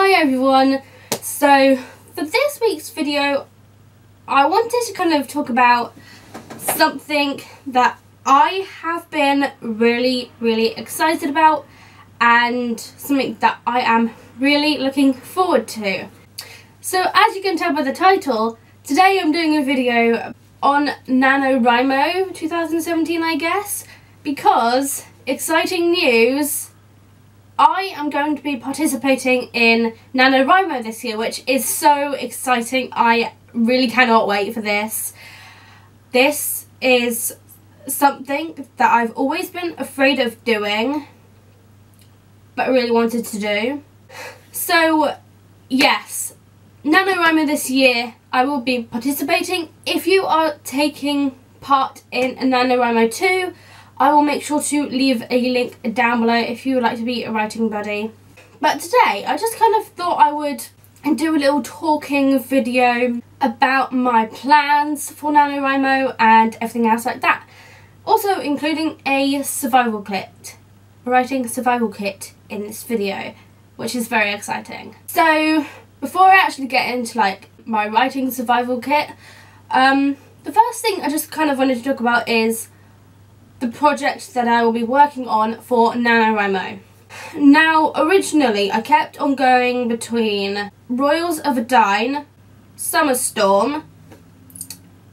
Hi everyone, so for this week's video I wanted to kind of talk about something that I have been really excited about and something that I am really looking forward to. So as you can tell by the title, today I'm doing a video on NaNoWriMo 2017 I guess, because exciting news, I am going to be participating in NaNoWriMo this year, which is so exciting. I really cannot wait for this. This is something that I've always been afraid of doing, but really wanted to do. So yes, NaNoWriMo this year, I will be participating. If you are taking part in NaNoWriMo 2, I will make sure to leave a link down below if you would like to be a writing buddy. But today, I just kind of thought I would do a little talking video about my plans for NaNoWriMo and everything else like that. Also including a survival kit, a writing survival kit in this video, which is very exciting. So before I actually get into like my writing survival kit, the first thing I just kind of wanted to talk about is the project that I will be working on for NaNoWriMo. Now, originally I kept on going between Royals of Adine, Summer Storm,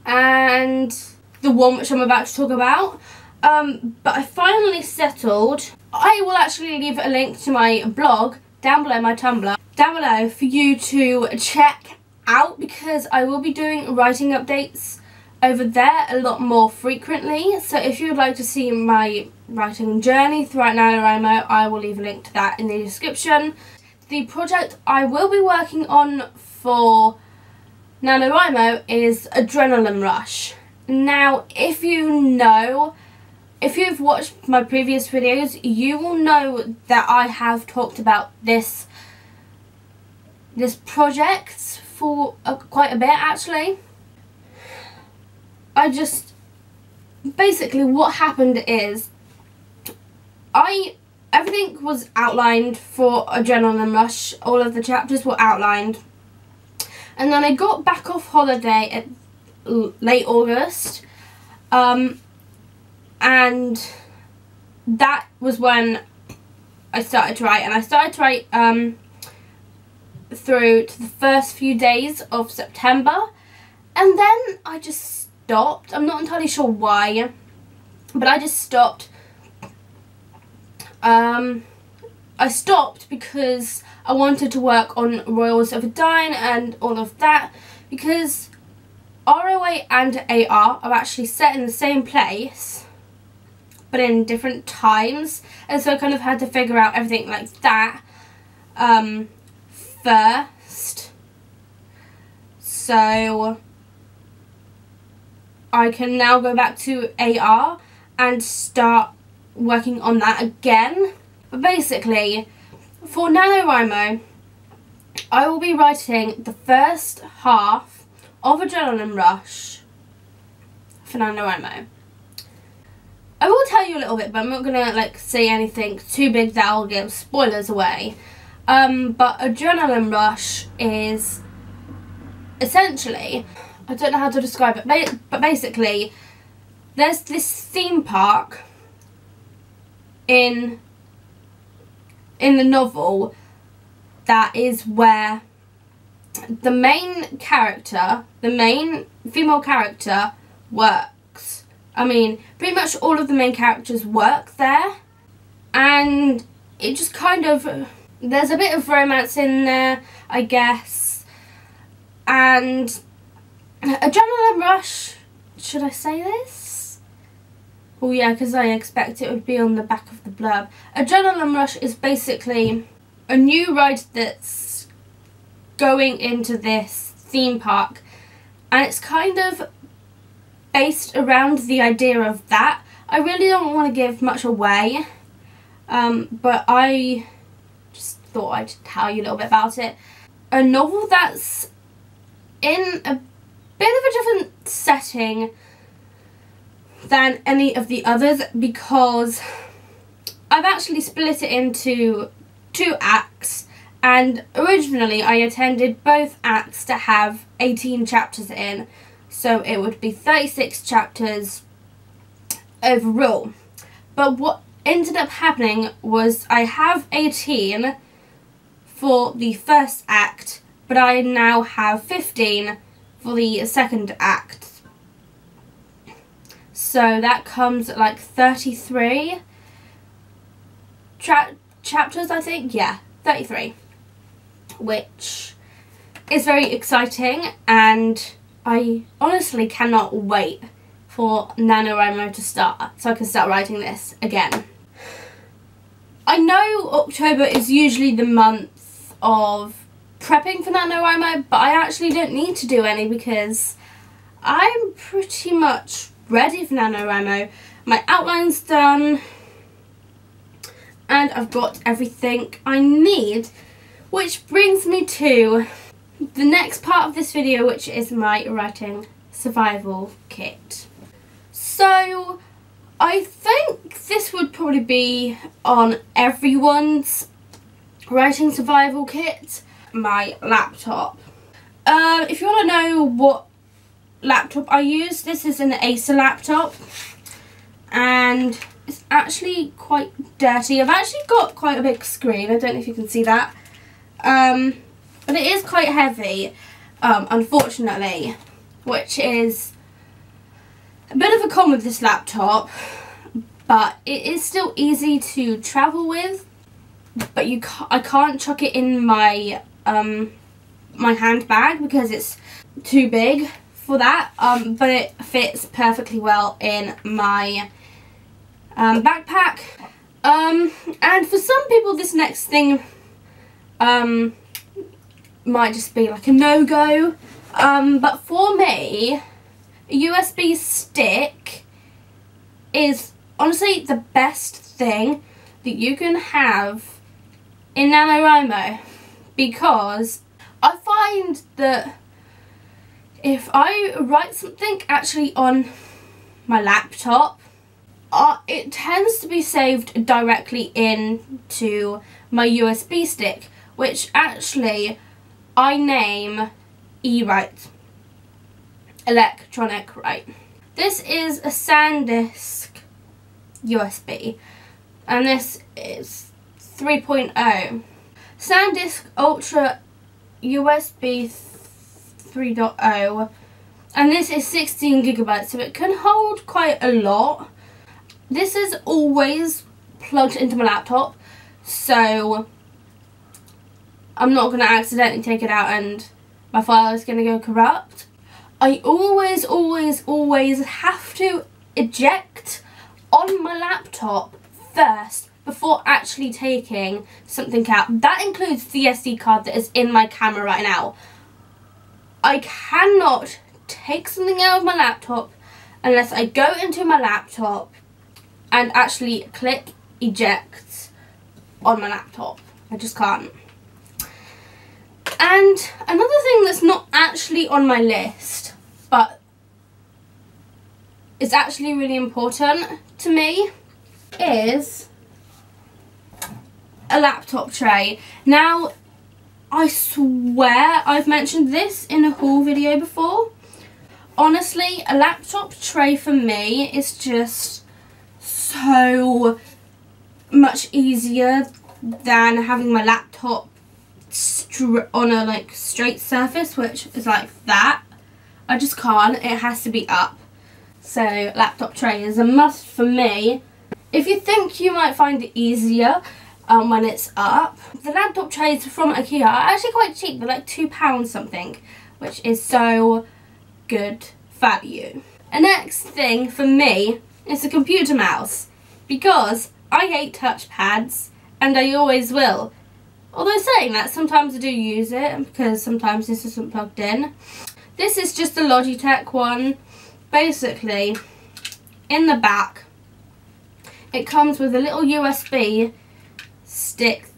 and the one which I'm about to talk about. But I finally settled. I will actually leave a link to my blog down below, my Tumblr, down below for you to check out, because I will be doing writing updates over there a lot more frequently. So if you would like to see my writing journey throughout NaNoWriMo, I will leave a link to that in the description. The project I will be working on for NaNoWriMo is Adrenaline Rush. Now, if you've watched my previous videos, you will know that I have talked about this project for quite a bit actually. Basically what happened is everything was outlined for Adrenaline Rush, all of the chapters were outlined, and then I got back off holiday at late August, and that was when I started to write, and I started to write through to the first few days of September, and then I just stopped. I'm not entirely sure why, but I just stopped. I stopped because I wanted to work on Royals of Adine and all of that, because ROA and AR are actually set in the same place but in different times, and so I kind of had to figure out everything like that first, so I can now go back to AR and start working on that again. But basically, for NaNoWriMo, I will be writing the first half of Adrenaline Rush for NaNoWriMo. I will tell you a little bit, but I'm not gonna like say anything too big that will give spoilers away. But Adrenaline Rush is essentially, I don't know how to describe it, but basically there's this theme park in the novel that is where the main character, the main female character, works. I mean, pretty much all of the main characters work there, and it just kind of, there's a bit of romance in there, I guess, and Adrenaline Rush, should I say this? Oh yeah, because I expect it would be on the back of the blurb. Adrenaline Rush is basically a new ride that's going into this theme park, and it's kind of based around the idea of that. I really don't want to give much away, but I just thought I'd tell you a little bit about it. A novel that's in a bit of a different setting than any of the others, because I've actually split it into 2 acts, And originally I intended both acts to have 18 chapters in, so it would be 36 chapters overall. But what ended up happening was I have 18 for the first act, but I now have 15 for the second act. So that comes at like 33 chapters, I think. Yeah, 33. Which is very exciting, and I honestly cannot wait for NaNoWriMo to start so I can start writing this again. I know October is usually the month of prepping for NaNoWriMo, but I actually don't need to do any because I'm pretty much ready for NaNoWriMo. My outline's done and I've got everything I need, which brings me to the next part of this video, which is my writing survival kit. So I think this would probably be on everyone's writing survival kit. My laptop. If you want to know what laptop I use, this is an Acer laptop and it's actually quite dirty. I've actually got quite a big screen, I don't know if you can see that, but it is quite heavy, unfortunately, which is a bit of a con with this laptop, but it is still easy to travel with. But I can't chuck it in my my handbag because it's too big for that, but it fits perfectly well in my backpack. And for some people this next thing might just be like a no-go, but for me a USB stick is honestly the best thing that you can have in NaNoWriMo, because I find that if I write something actually on my laptop, it tends to be saved directly into my USB stick, which actually I name eWrite, electronic write. This is a SanDisk USB, and this is 3.0. SanDisk Ultra USB 3.0, and this is 16 gigabytes, so it can hold quite a lot. This is always plugged into my laptop, so I'm not going to accidentally take it out and my file is going to go corrupt. I always have to eject on my laptop first before actually taking something out. That includes the SD card that is in my camera right now. I cannot take something out of my laptop unless I go into my laptop and actually click eject on my laptop. I just can't. And another thing that's not actually on my list, but is actually really important to me, is a laptop tray. Now, I swear I've mentioned this in a haul video before. Honestly, a laptop tray for me is just so much easier than having my laptop on a straight surface, which is like that. I just can't, it has to be up. So laptop tray is a must for me. If you think you might find it easier when it's up, the laptop trays from IKEA are actually quite cheap. They're like £2 something, which is so good value. And next thing for me is a computer mouse, because I hate touchpads and I always will. Although saying that, sometimes I do use it because sometimes this isn't plugged in. This is just a Logitech one. Basically, in the back, it comes with a little USB stick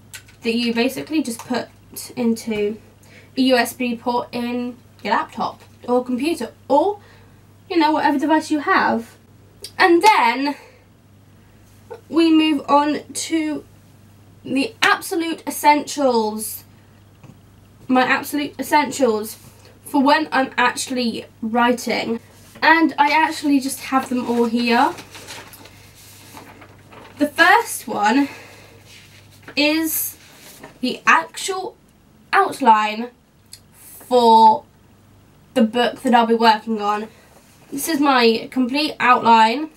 that you basically just put into a USB port in your laptop or computer, or whatever device you have. And then we move on to the absolute essentials my absolute essentials for when I'm actually writing. And I actually just have them all here. The first one is the actual outline for the book that I'll be working on. This is my complete outline.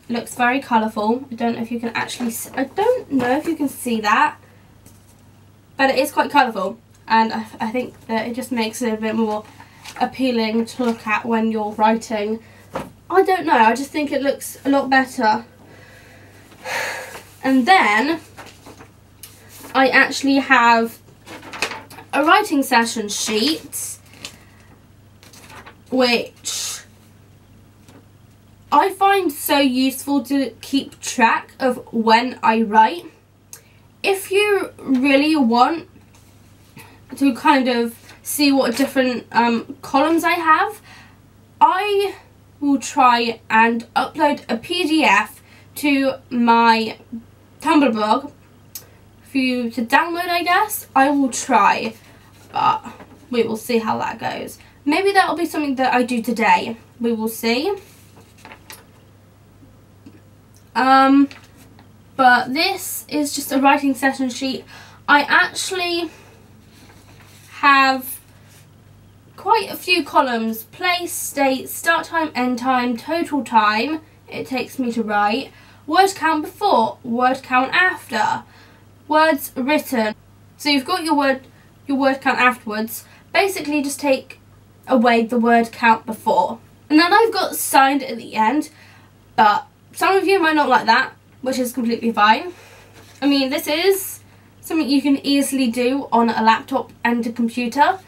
It looks very colourful. I don't know if you can actually I don't know if you can see that, but it is quite colourful, and I think that it just makes it a bit more appealing to look at when you're writing. I don't know, I just think it looks a lot better. And then I actually have a writing session sheet, which I find so useful to keep track of when I write. If you really want to kind of see what different columns I have, I will try and upload a PDF to my Tumblr blog for you to download, I guess. I will try, but we will see how that goes. Maybe that'll be something that I do today. We will see. But this is just a writing session sheet. I actually have quite a few columns: place, date, start time, end time, total time it takes me to write, word count before, word count after, words written. So you've got your word count afterwards. Basically just take away the word count before. And then I've got signed at the end, but some of you might not like that, which is completely fine. I mean, this is something you can easily do on a laptop and a computer,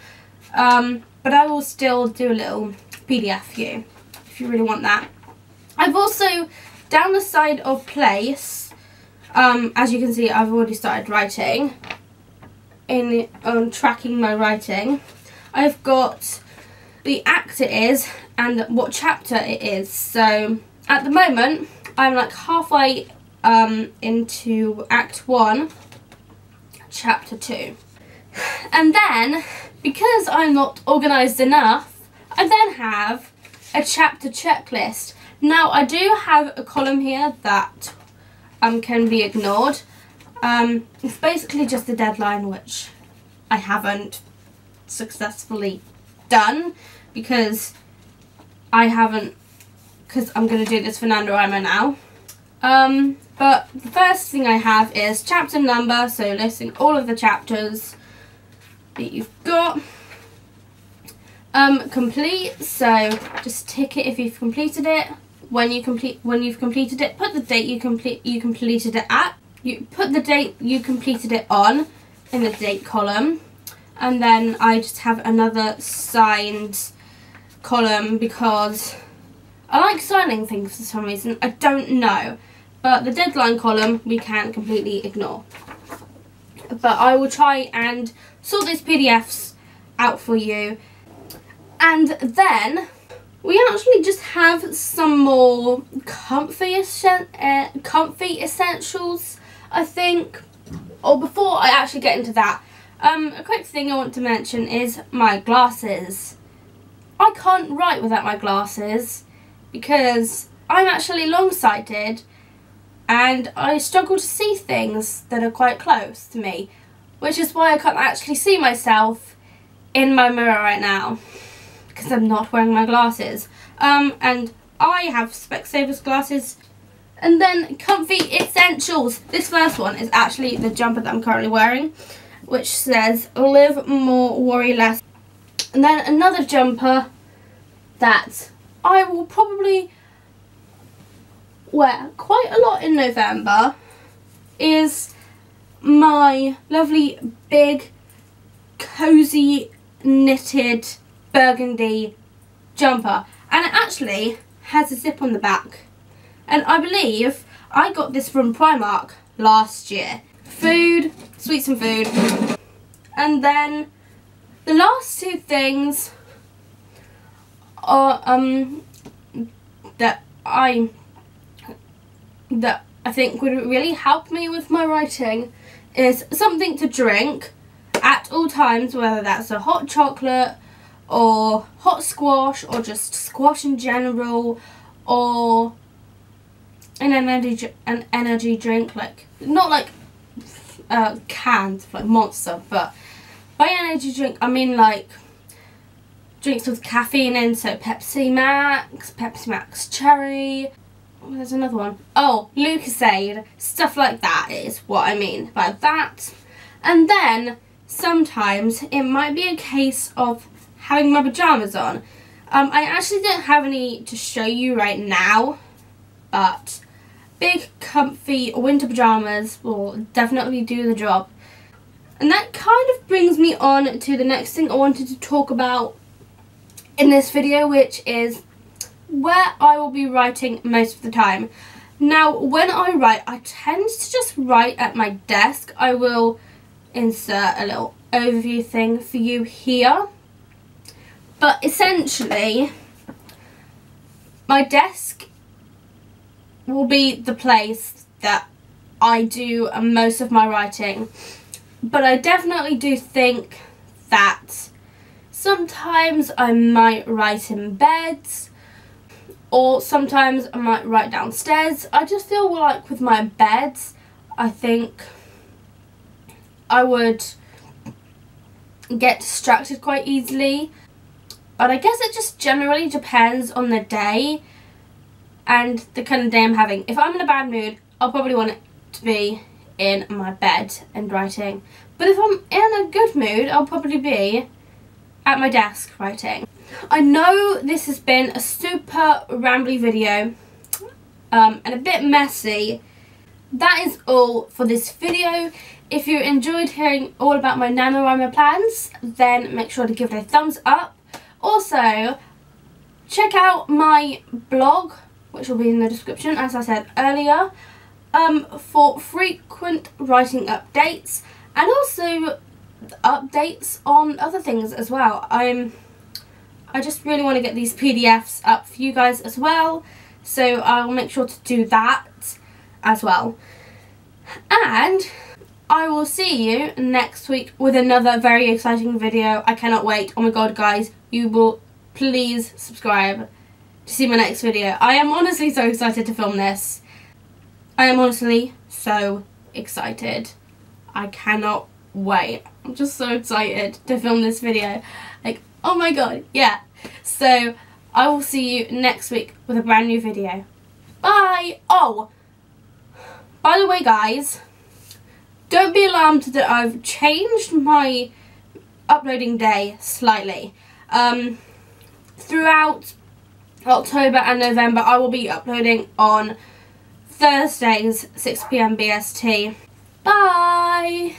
but I will still do a little PDF for you if you really want that. I've also, down the side of place, as you can see, I've already started writing, tracking my writing. I've got the act it is and what chapter it is. So at the moment, I'm like halfway into Act 1, Chapter 2. And then, because I'm not organised enough, I then have a chapter checklist. Now, I do have a column here that can be ignored. It's basically just a deadline, which I haven't successfully done because I'm going to do this for NaNoWriMo now. But the first thing I have is chapter number, so listing all of the chapters that you've got. Complete, so just tick it if you've completed it. When you've completed it, put the date you completed it at. You put the date you completed it on in the date column, and then I just have another signed column because I like signing things for some reason. I don't know. But the deadline column we can completely ignore. But I will try and sort these PDFs out for you. And then we actually just have some more comfy essentials, I think. Or before I actually get into that, a quick thing I want to mention is my glasses. I can't write without my glasses because I'm actually long-sighted and I struggle to see things that are quite close to me, which is why I can't actually see myself in my mirror right now because I'm not wearing my glasses. And I have Specsavers glasses. And then comfy essentials. This first one is actually the jumper that I'm currently wearing, which says live more, worry less. And then another jumper that I will probably wear quite a lot in November is my lovely big cozy knitted burgundy jumper, and it actually has a zip on the back, and I believe I got this from Primark last year. Food, sweets and food. And then the last two things are that I think would really help me with my writing is something to drink at all times, whether that's a hot chocolate or hot squash or just squash in general, or an energy drink, like not like canned like Monster, but by energy drink I mean like drinks with caffeine in, so Pepsi Max Cherry. There's another one. Oh, Lucasade, stuff like that is what I mean by that. And then sometimes it might be a case of having my pajamas on. I actually don't have any to show you right now, but big comfy winter pajamas will definitely do the job. And that kind of brings me on to the next thing I wanted to talk about in this video, which is where I will be writing most of the time. Now, when I write, I tend to just write at my desk. I will insert a little overview thing for you here. But essentially, my desk will be the place that I do most of my writing. But I definitely do think that sometimes I might write in bed, or sometimes I might write downstairs. I just feel like with my bed, I think I would get distracted quite easily. But I guess it just generally depends on the day and the kind of day I'm having. If I'm in a bad mood, I'll probably want it to be in my bed and writing. But if I'm in a good mood, I'll probably be at my desk writing. I know this has been a super rambly video and a bit messy. That is all for this video. If you enjoyed hearing all about my NaNoWriMo plans, then make sure to give it a thumbs up. Also, check out my blog, which will be in the description, as I said earlier, for frequent writing updates and also updates on other things as well. I just really want to get these PDFs up for you guys as well, so I'll make sure to do that as well. And I will see you next week with another very exciting video. I cannot wait. Oh my god, guys, you will please subscribe to see my next video. I am honestly so excited to film this. I am honestly so excited. I cannot wait. I'm just so excited to film this video. Like, oh my god, yeah. So I will see you next week with a brand new video. Bye! Oh, by the way, guys, don't be alarmed that I've changed my uploading day slightly. Throughout October and November, I will be uploading on Thursdays, 6 PM BST. Bye!